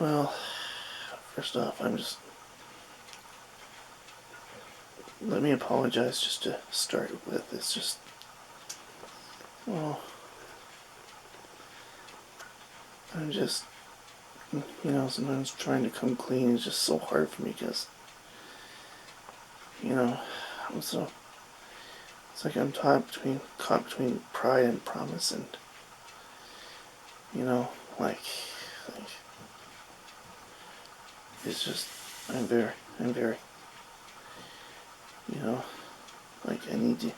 Well, first off, let me apologize just to start with. It's just, well, I'm just, sometimes trying to come clean is just so hard for me because, I'm so, it's like I'm caught between pride and promise, and, like, it's just, I'm very, like I need to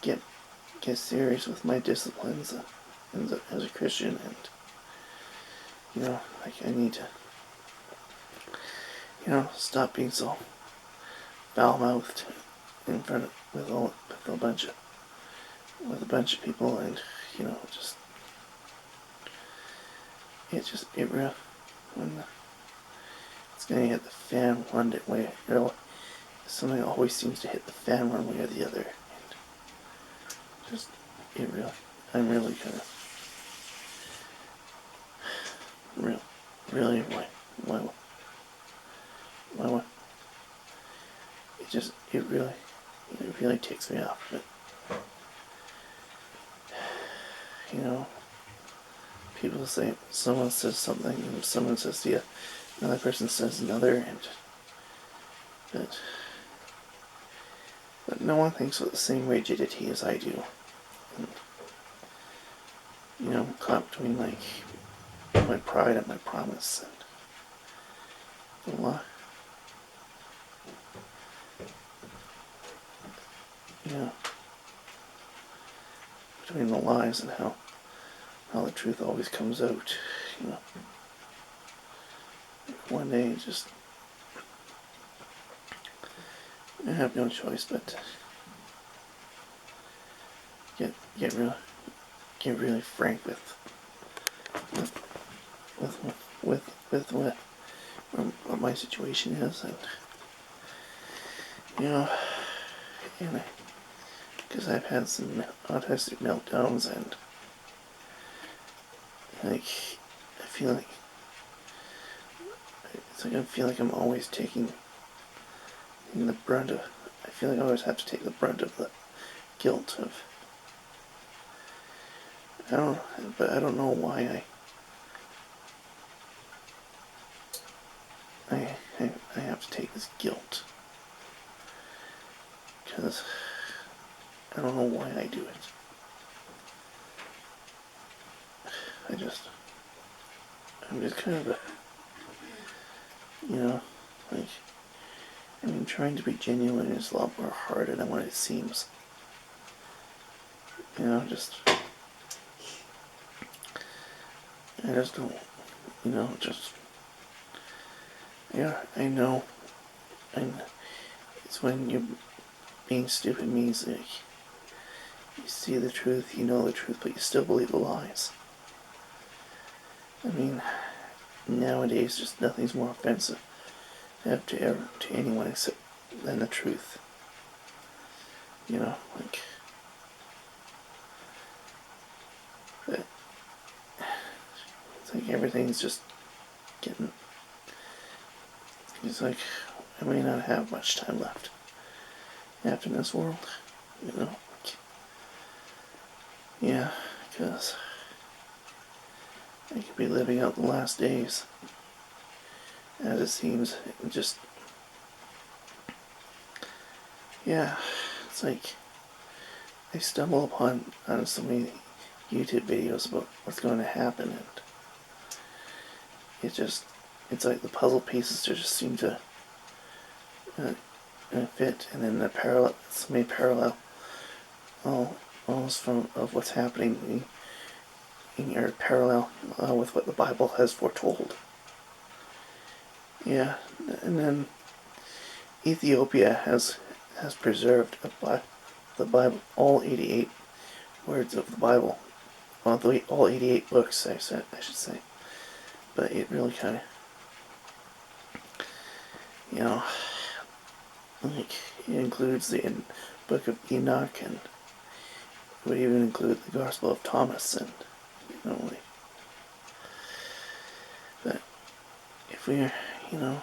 get serious with my disciplines as a Christian, and, like I need to, stop being so foul-mouthed in front of, with a bunch of people, and, it really, when it's gonna hit the fan one way, something always seems to hit the fan one way or the other, and just, I'm really kind of, really, why, it really takes me off, but, people say, someone says something, and someone says another person says another, and, but no one thinks with the same rigidity as I do, and, I'm caught between, like, my pride and my promise, and the law, between the lies and how the truth always comes out, like one day, just, I have no choice but to get really frank with what my situation is, and, and because I've had some autistic meltdowns, and, like, I feel like, I feel like I'm always taking the brunt of, I feel like I always have to take the brunt of the guilt of, but I don't know why I have to take this guilt, because I don't know why I do it. I'm just kind of like, trying to be genuine is a lot more harder than what it seems. Just, I just don't, I know, and it's when you're being stupid means, like, you see the truth, you know the truth, but you still believe the lies. Nowadays, just nothing's more offensive to anyone except than the truth. Like, but it's like everything's just getting, it's like I may not have much time left after this world, like, yeah, because I could be living out the last days, as it seems, and just, yeah, it's like I stumble upon so many YouTube videos about what's going to happen, and it's like the puzzle pieces just seem to fit, and then so many parallel, almost from of what's happening in your parallel with what the Bible has foretold. Yeah, and then Ethiopia has preserved the Bible, all 88 words of the Bible, well, all 88 books, I should say. But it really kind of, like, it includes the Book of Enoch, and it would even include the Gospel of Thomas, and, like, but we, you know,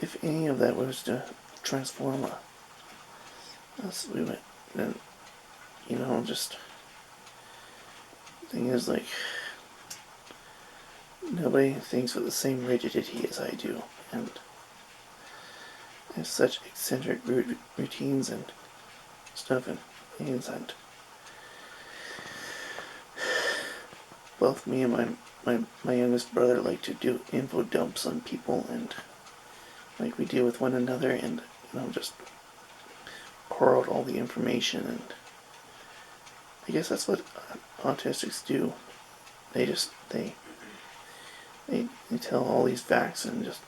if any of that was to transform us, we would, then, you know, just, the thing is, like, nobody thinks with the same rigidity as I do, and I have such eccentric routines and stuff and things, and both me and my youngest brother like to do info dumps on people, and like we deal with one another, and you know, just pour out all the information. And I guess that's what autistics do. They just they tell all these facts, and just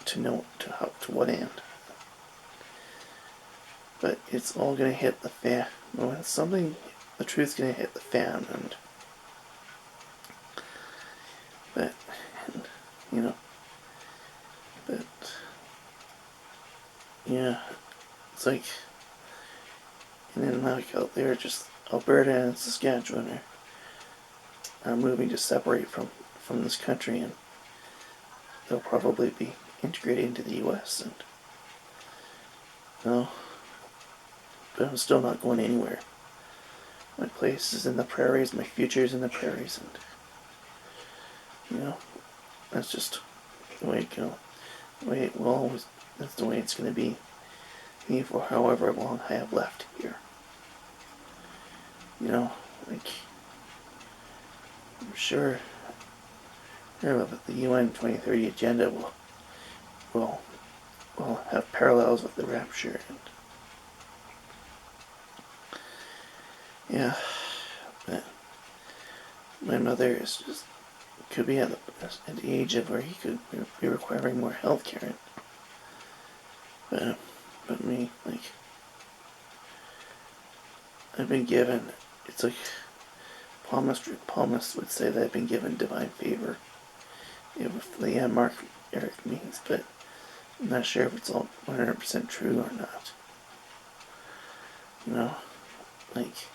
to know to what end. But it's all gonna hit the fan. When something, the truth's gonna hit the fan, and but and, you know, but yeah, it's like, and then like out there, just Alberta and Saskatchewan are moving to separate from this country, and they'll probably be integrated into the U.S. and no, but I'm still not going anywhere. My place is in the prairies. My future is in the prairies, and you know, that's just the way it goes. The way it will always. That's the way it's going to be. Me for however long I have left here. You know, like I'm sure the UN 2030 agenda will have parallels with the rapture, and yeah, but my mother is just could be at the age of where he could be requiring more health care. But me, like, I've been given, it's like, palmist would say that I've been given divine favor. If the Mark Eric means, but I'm not sure if it's all 100% true or not. You know, like,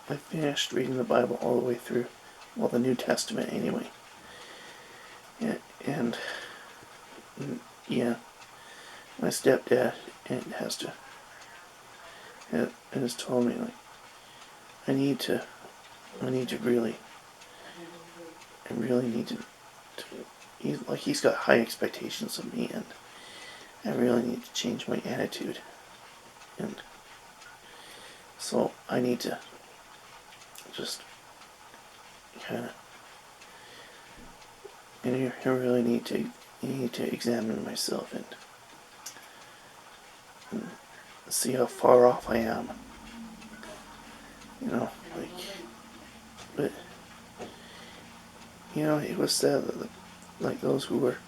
I finished reading the Bible all the way through, well, the New Testament anyway. Yeah, and yeah, my stepdad has told me, like, I really need to he's got high expectations of me, and I really need to change my attitude, and so I need to just kind of, and I really need to examine myself and see how far off I am. You know, like, but you know, it was said that like those who have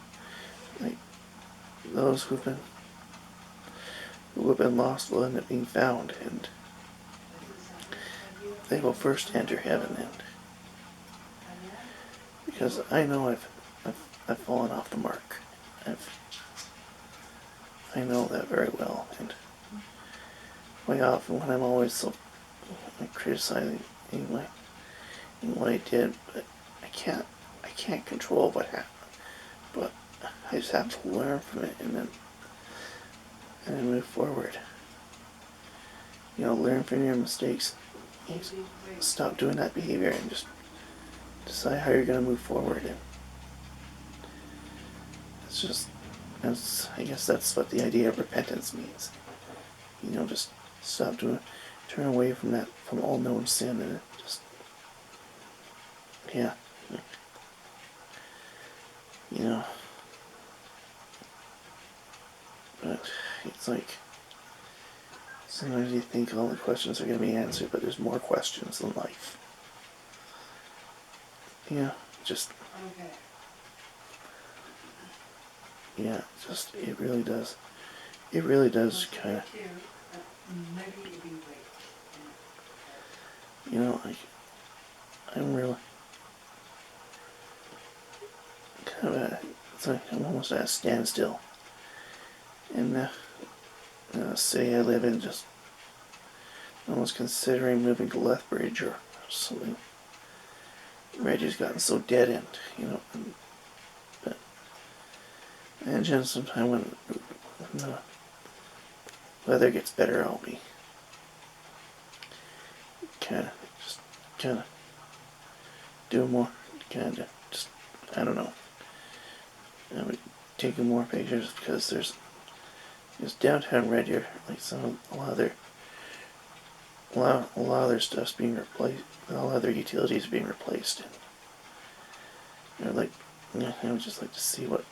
been lost will end up being found, and they will first enter heaven. And because I know I've fallen off the mark. I know that very well, and way often when I'm always so criticizing what I did, but I can't control what happened. But I just have to learn from it, and then move forward. You know, learn from your mistakes. Stop doing that behavior and just decide how you're going to move forward. And I guess that's what the idea of repentance means. You know, just turn away from all known sin, and just, yeah. You know, but it's like, sometimes you think all the questions are going to be answered, but there's more questions than life. Yeah, just, yeah, just, it really does kind of, you know, like, I'm really, kind of it's like I'm almost at a standstill in the city I live in. Just I was considering moving to Lethbridge or something. Reggie's gotten so dead end, you know. But imagine sometime when the weather gets better, I'll be kind of do more, just, I don't know. I would taking more pictures because there's downtown Red Deer, like a lot of their stuff's being replaced, a lot of their utilities being replaced. And like, I would just like to see what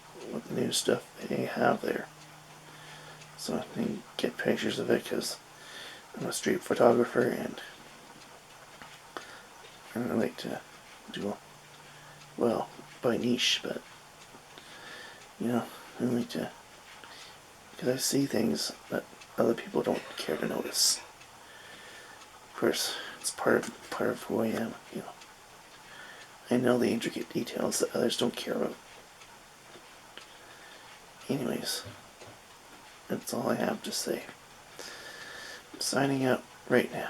new stuff they have there, so I can get pictures of it because I'm a street photographer and I like to do well by niche, but I like to because I see things that other people don't care to notice. Of course, it's part of who I am. I know the intricate details that others don't care about. Anyways, that's all I have to say. I'm signing out right now.